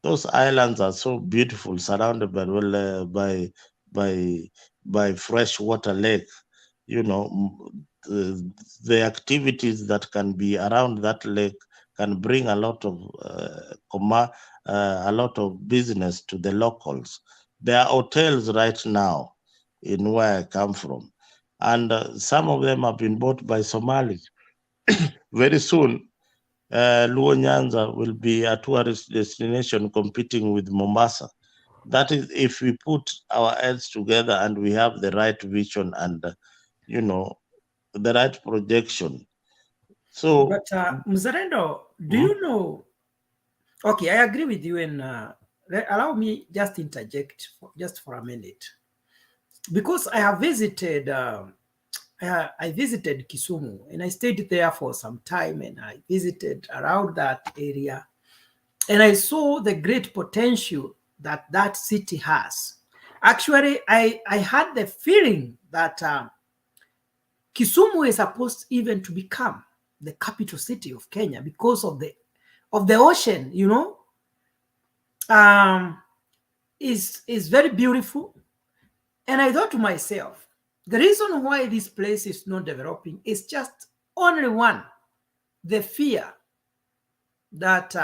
Those islands are so beautiful, surrounded by by freshwater lake. You know, the activities that can be around that lake can bring a lot of a lot of business to the locals. There are hotels right now in where I come from, and some of them have been bought by Somalis. Very soon, Luo Nyanza will be a tourist destination competing with Mombasa. That is if we put our heads together and we have the right vision and, you know, the right projection. So, But Mzalendo, do mm, you know? Okay, I agree with you, and allow me just interject just for a minute, because I have visited. I visited Kisumu and I stayed there for some time, and I visited around that area, and I saw the great potential that that city has. Actually, I had the feeling that Kisumu is supposed even to become the capital city of Kenya because of the ocean. You know, um, is very beautiful. And I thought to myself, the reason why this place is not developing is just only one: the fear that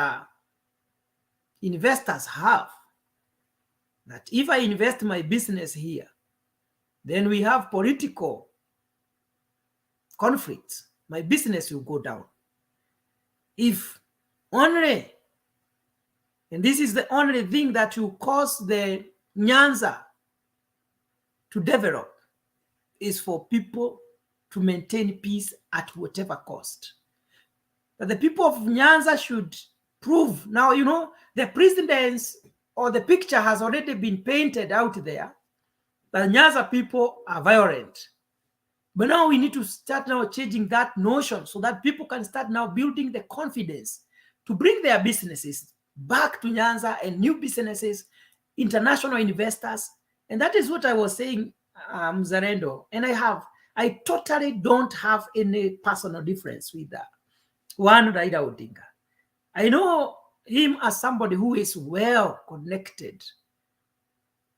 investors have, that if I invest my business here, then we have political conflicts, my business will go down. If only, and this is the only thing that will cause the Nyanza to develop, is for people to maintain peace at whatever cost. That the people of Nyanza should prove. Now, you know, the precedence or the picture has already been painted out there that Nyanza people are violent. But now we need to start now changing that notion so that people can start now building the confidence to bring their businesses back to Nyanza, and new businesses, international investors. And that is what I was saying, Zarendo. And I totally don't have any personal difference with that. One, Raila Odinga. I know him as somebody who is well connected,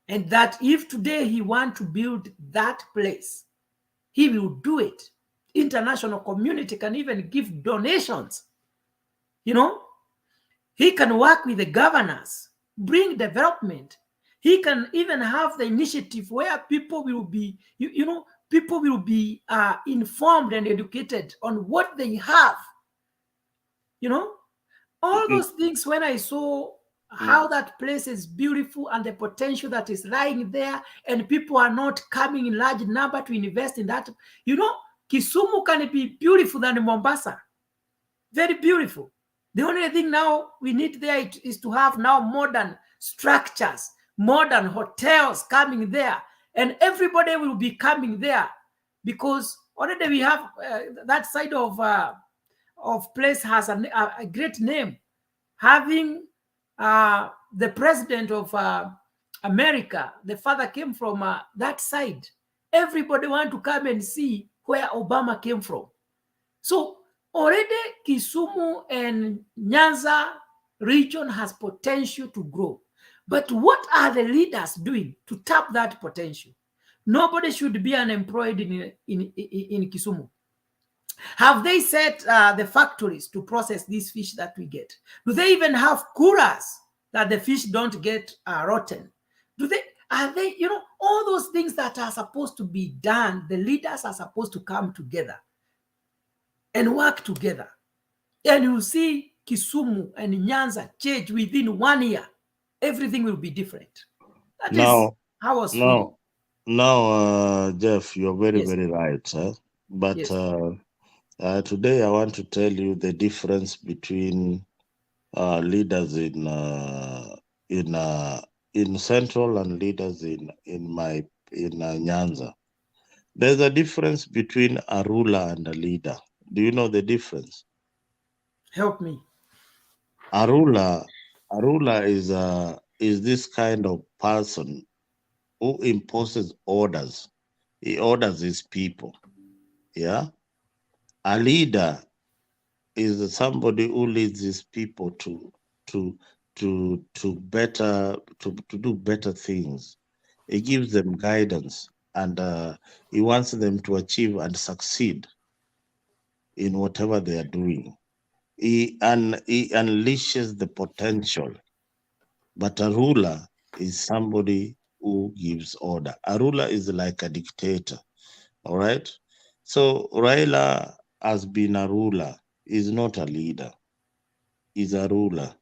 and that if today he wants to build that place, he will do it. International community can even give donations. You know, he can work with the governors, bring development. He can even have the initiative where people will be, people will be informed and educated on what they have. You know, all mm, those things, when I saw mm, how that place is beautiful and the potential that is lying there, and people are not coming in large number to invest in that. You know, Kisumu can be beautiful than Mombasa. Very beautiful. The only thing now we need there is to have now modern structures, modern hotels coming there, and everybody will be coming there, because already we have that side of place has a great name, having the president of America, the father came from that side. Everybody want to come and see where Obama came from. So already Kisumu and Nyanza region has potential to grow. But what are the leaders doing to tap that potential? Nobody should be unemployed in Kisumu. Have they set the factories to process these fish that we get? Do they even have coolers that the fish don't get rotten? Are they, all those things that are supposed to be done, the leaders are supposed to come together and work together. And you see Kisumu and Nyanza change within 1 year. Everything will be different. That is now, how I was feeling. now, Jeff, you're very, Yes, very right. But yes. today I want to tell you the difference between leaders in in Central and leaders in Nyanza. There's a difference between a ruler and a leader. Do you know the difference? Help me. A ruler, a ruler is this kind of person who imposes orders. He orders his people. Yeah. A leader is somebody who leads his people to to do better things. He gives them guidance, and he wants them to achieve and succeed in whatever they are doing. He unleashes the potential. But a ruler is somebody who gives order. A ruler is like a dictator. All right. So Raila has been a ruler. He's not a leader. He's a ruler.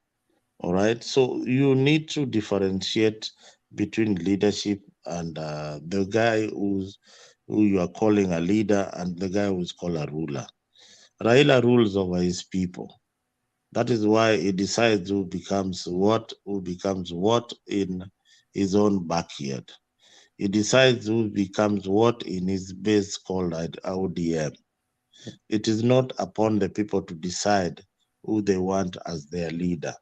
All right. So you need to differentiate between leadership and the guy who you are calling a leader and the guy who's called a ruler. Raila rules over his people. That is why he decides who becomes what in his own backyard. He decides who becomes what in his base called ODM. It is not upon the people to decide who they want as their leader.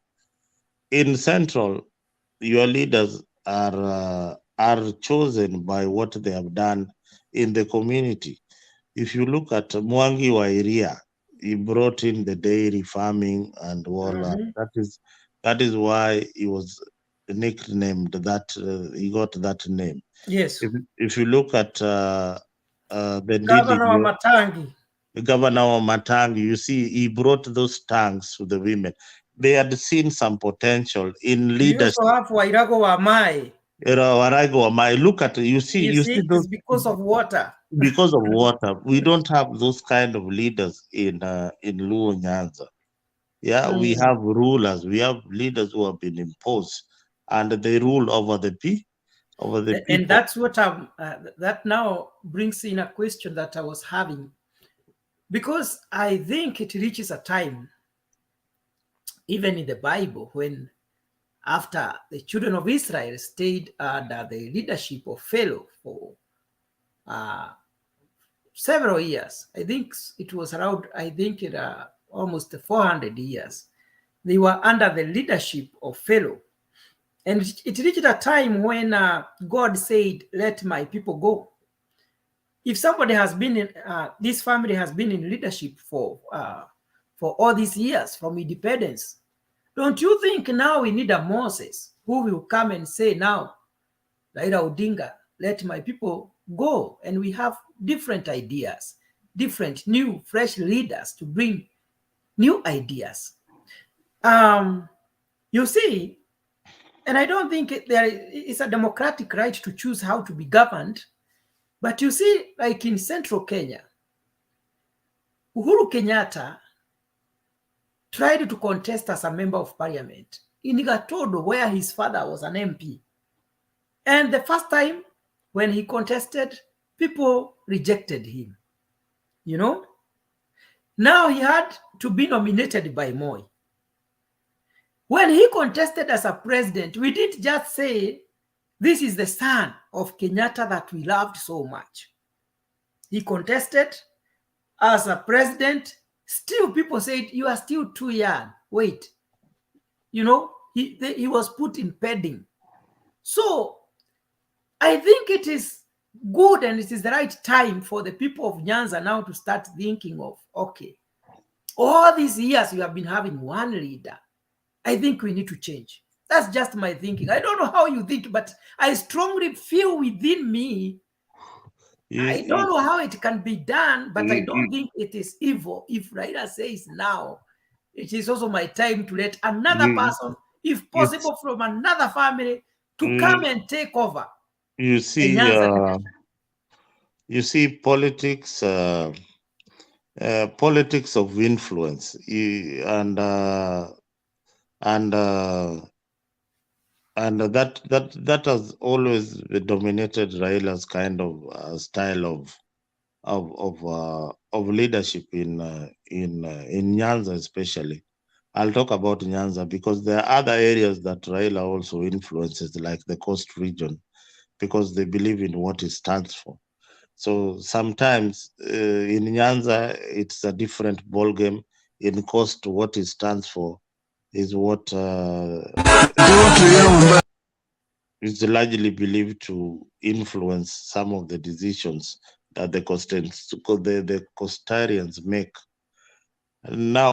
In Central, your leaders are chosen by what they have done in the community. If you look at Mwangi Wairia, he brought in the dairy farming and all that. Mhm. That is why he was nicknamed that. He got that name. Yes. If you look at the Governor wa Ndili Matangi. Governor of Matang, you see, he brought those tanks to the women. They had seen some potential in We also leadership. have Wairago wa Mai. Look at You you see see, those it's because of water. because of water. We don't have those kind of leaders in Luo Nyanza. Yeah, we Mm. have rulers, we have leaders who have been imposed, and they rule over the And people. that's what that now brings in a question that I was having, because I think it reaches a time, even in the Bible, when after the children of Israel stayed under the leadership of Pharaoh for uh, several years. I think it was around, almost 400 years. They were under the leadership of Pharaoh. And it reached a time when God said, let my people go. If somebody has been in, this family has been in leadership for all these years from independence, don't you think now we need a Moses who will come and say, now, Raila Odinga, let my people go? And we have different ideas, different new, fresh leaders to bring new ideas. You see, and I don't think it's a democratic right to choose how to be governed. But you see, like in central Kenya, Uhuru Kenyatta tried to contest as a member of parliament in Gatodo, where his father was an MP. And the first time when he contested, people rejected him. You know? Now he had to be nominated by Moi. When he contested as a president, we didn't just say, this is the son of Kenyatta that we loved so much. He contested as a president. Still, people said, you are still too young. Wait. You know, he was put in padding. So I think it is good and it is the right time for the people of Nyanza now to start thinking of, okay, all these years we have been having one leader. I think we need to change. That's just my thinking. I don't know how you think, but I strongly feel within me. I don't know how it can be done, but I don't think it is evil if Raila says now it is also my time to let another You, person, if you, possible from another family, to come you, and take over you the see, Nyanza. politics of influence, and that has always dominated Raila's kind of style of leadership in Nyanza especially. I'll talk about Nyanza because there are other areas that Raila also influences, like the coast region, because they believe in what it stands for. So sometimes in Nyanza, it's a different ballgame. In coast, what it stands for is what is largely believed to influence some of the decisions that the coastarians make. Now,